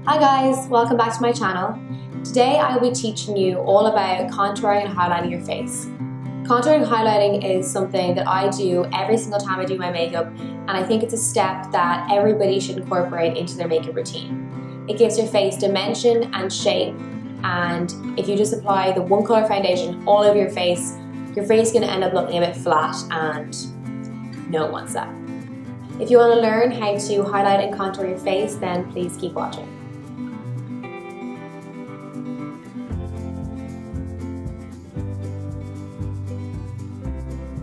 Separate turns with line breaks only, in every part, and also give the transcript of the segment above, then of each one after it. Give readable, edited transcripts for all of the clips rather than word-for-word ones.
Hi guys, welcome back to my channel. Today I will be teaching you all about contouring and highlighting your face. Contouring and highlighting is something that I do every single time I do my makeup, and I think it's a step that everybody should incorporate into their makeup routine. It gives your face dimension and shape, and if you just apply the one colour foundation all over your face is going to end up looking a bit flat, and no one wants that. If you want to learn how to highlight and contour your face, then please keep watching.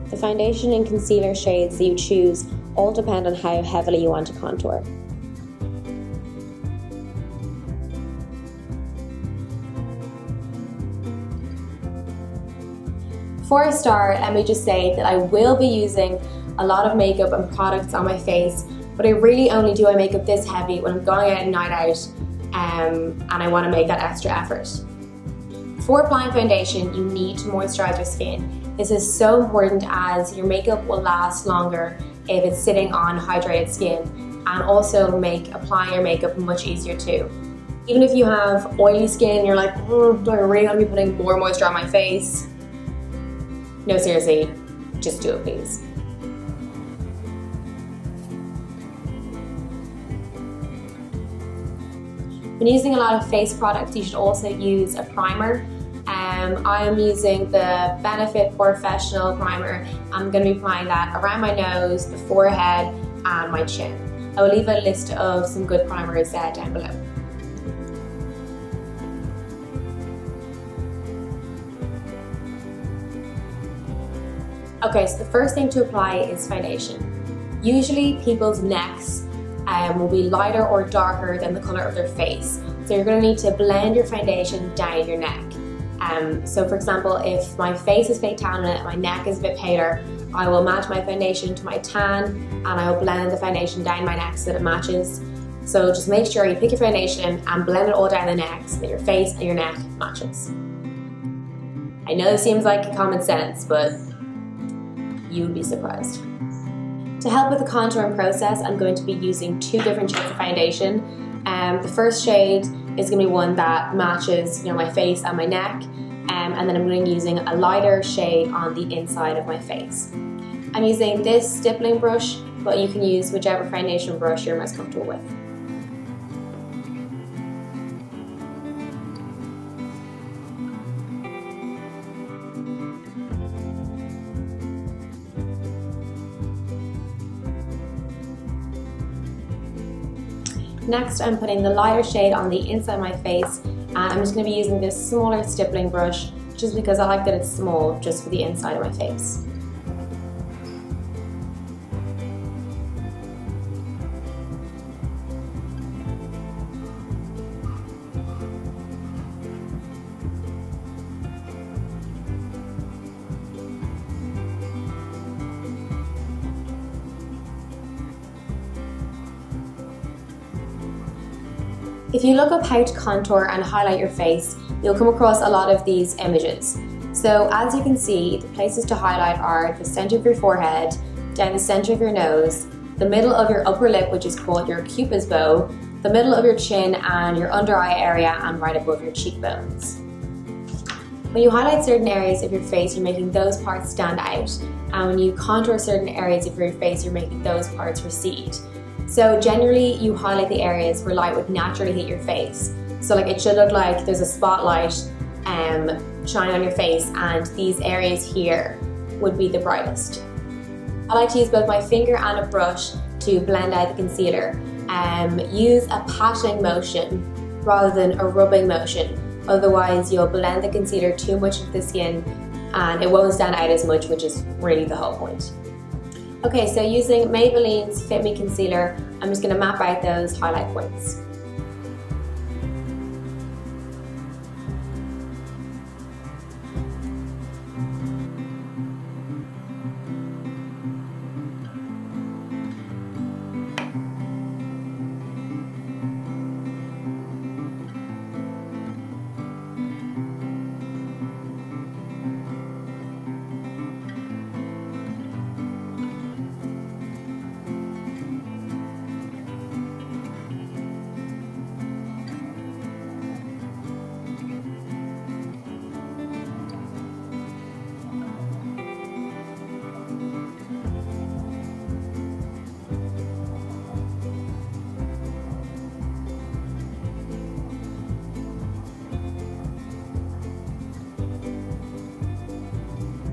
The foundation and concealer shades that you choose all depend on how heavily you want to contour. Before I start, let me just say that I will be using a lot of makeup and products on my face, but I really only do my makeup this heavy when I'm going out and night out and I want to make that extra effort. Before applying foundation, you need to moisturize your skin. This is so important as your makeup will last longer if it's sitting on hydrated skin, and also make applying your makeup much easier too. Even if you have oily skin and you're like, do I really want to be putting more moisture on my face? No, seriously, just do it please. When using a lot of face products, you should also use a primer. I am using the Benefit Porefessional primer. I'm going to be applying that around my nose, the forehead and my chin. I will leave a list of some good primers down below. Okay, so the first thing to apply is foundation. Usually people's necks will be lighter or darker than the colour of their face. So you're going to need to blend your foundation down your neck. So for example, if my face is fake tan and my neck is a bit paler, I will match my foundation to my tan and I will blend the foundation down my neck so that it matches. So just make sure you pick your foundation and blend it all down the neck so that your face and your neck matches. I know this seems like common sense, but you would be surprised. To help with the contouring process, I'm going to be using two different shades of foundation. The first shade is going to be one that matches, my face and my neck, and then I'm going to be using a lighter shade on the inside of my face. I'm using this stippling brush, but you can use whichever foundation brush you're most comfortable with. Next, I'm putting the lighter shade on the inside of my face, and I'm just going to be using this smaller stippling brush just because I like that it's small just for the inside of my face. If you look up how to contour and highlight your face, you'll come across a lot of these images. So as you can see, the places to highlight are the centre of your forehead, down the centre of your nose, the middle of your upper lip, which is called your cupid's bow, the middle of your chin and your under eye area, and right above your cheekbones. When you highlight certain areas of your face, you're making those parts stand out, and when you contour certain areas of your face, you're making those parts recede. So generally you highlight the areas where light would naturally hit your face. So like it should look like there's a spotlight shining on your face, and these areas here would be the brightest. I like to use both my finger and a brush to blend out the concealer. Use a patting motion rather than a rubbing motion, otherwise you'll blend the concealer too much into the skin and it won't stand out as much, which is really the whole point. Okay, so using Maybelline's Fit Me Concealer, I'm just going to map out those highlight points.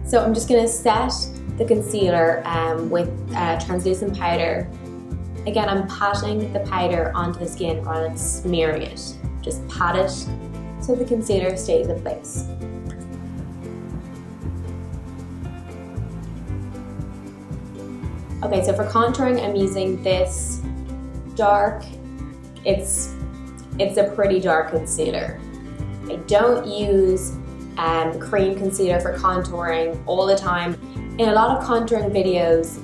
So I'm just going to set the concealer with translucent powder. Again, I'm patting the powder onto the skin rather than smearing it. Just pat it so the concealer stays in place. Okay, so for contouring, I'm using this dark, it's a pretty dark concealer. I don't use cream concealer for contouring all the time. In a lot of contouring videos,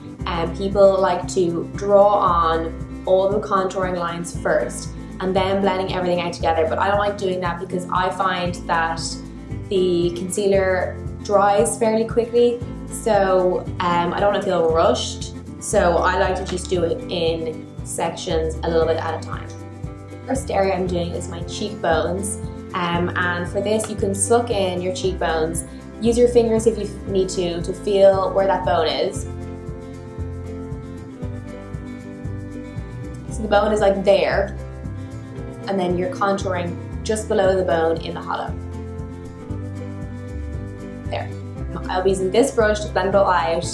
people like to draw on all the contouring lines first and then blending everything out together, but I don't like doing that because I find that the concealer dries fairly quickly, so I don't want to feel rushed, so I like to just do it in sections a little bit at a time. First area I'm doing is my cheekbones, and for this you can suck in your cheekbones. Use your fingers if you need to feel where that bone is. So the bone is like there, and then you're contouring just below the bone in the hollow. There. I'll be using this brush to blend it all out,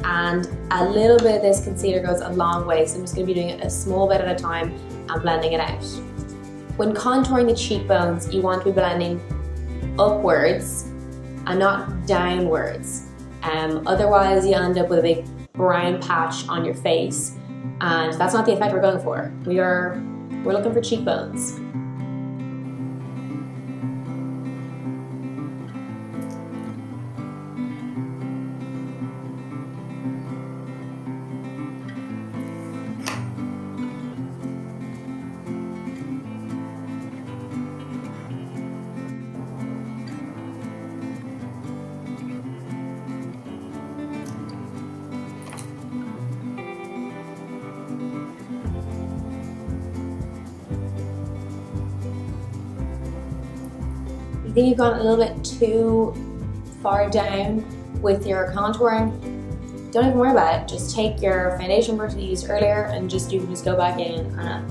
and a little bit of this concealer goes a long way, so I'm just going to be doing it a small bit at a time and blending it out. When contouring the cheekbones, you want to be blending upwards and not downwards. Otherwise you end up with a big brown patch on your face, and that's not the effect we're going for. We're looking for cheekbones. I think you've gone a little bit too far down with your contouring. Don't even worry about it. Just take your foundation brush that you used earlier and you can just go back in and up.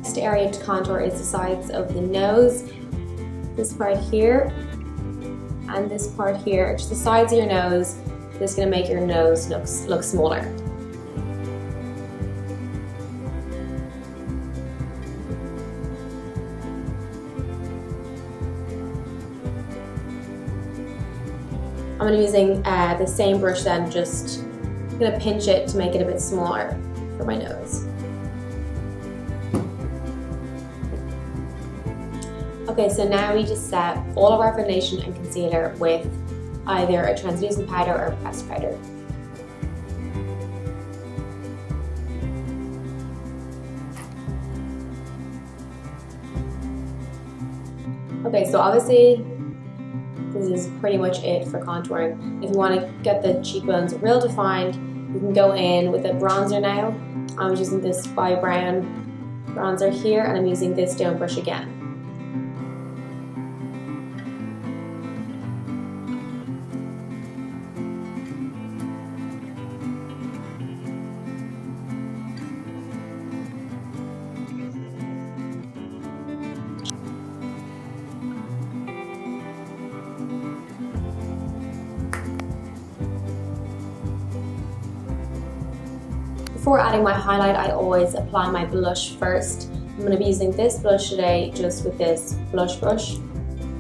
Next area to contour is the sides of the nose. This part here and this part here, just the sides of your nose. This is going to make your nose look smaller. I'm going to be using the same brush then, just going to pinch it to make it a bit smaller for my nose. Okay, so now we just set all of our foundation and concealer with either a translucent powder or a pressed powder. Okay, so obviously this is pretty much it for contouring. If you want to get the cheekbones real defined, you can go in with a bronzer now. I'm using this By Brown bronzer here, and I'm using this down brush again. Before adding my highlight, I always apply my blush first. I'm going to be using this blush today, just with this blush brush.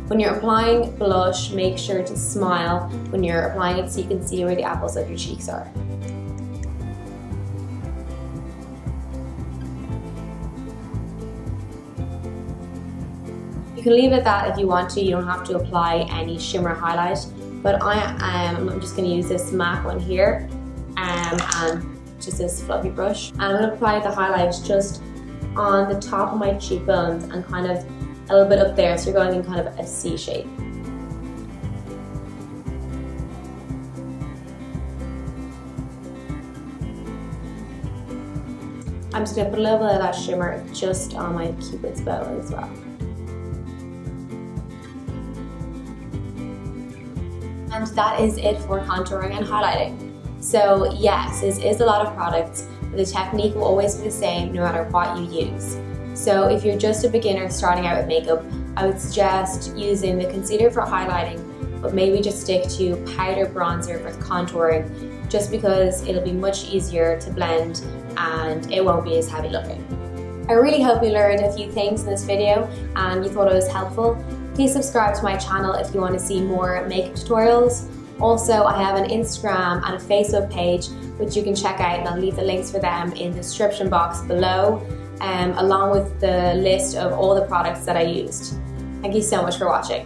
When you're applying blush, make sure to smile when you're applying it so you can see where the apples of your cheeks are. You can leave it at that if you want to. You don't have to apply any shimmer highlight, but I'm just going to use this MAC one here and just this fluffy brush. And I'm going to apply the highlight just on the top of my cheekbones and kind of a little bit up there, so you're going in kind of a C shape. I'm just going to put a little bit of that shimmer just on my cupid's bow as well. And that is it for contouring and highlighting. So yes, this is a lot of products, but the technique will always be the same no matter what you use. So if you're just a beginner starting out with makeup, I would suggest using the concealer for highlighting, but maybe just stick to powder bronzer for contouring, just because it'll be much easier to blend and it won't be as heavy looking. I really hope you learned a few things in this video and you thought it was helpful. Please subscribe to my channel if you want to see more makeup tutorials. Also, I have an Instagram and a Facebook page which you can check out, and I'll leave the links for them in the description box below, along with the list of all the products that I used. Thank you so much for watching.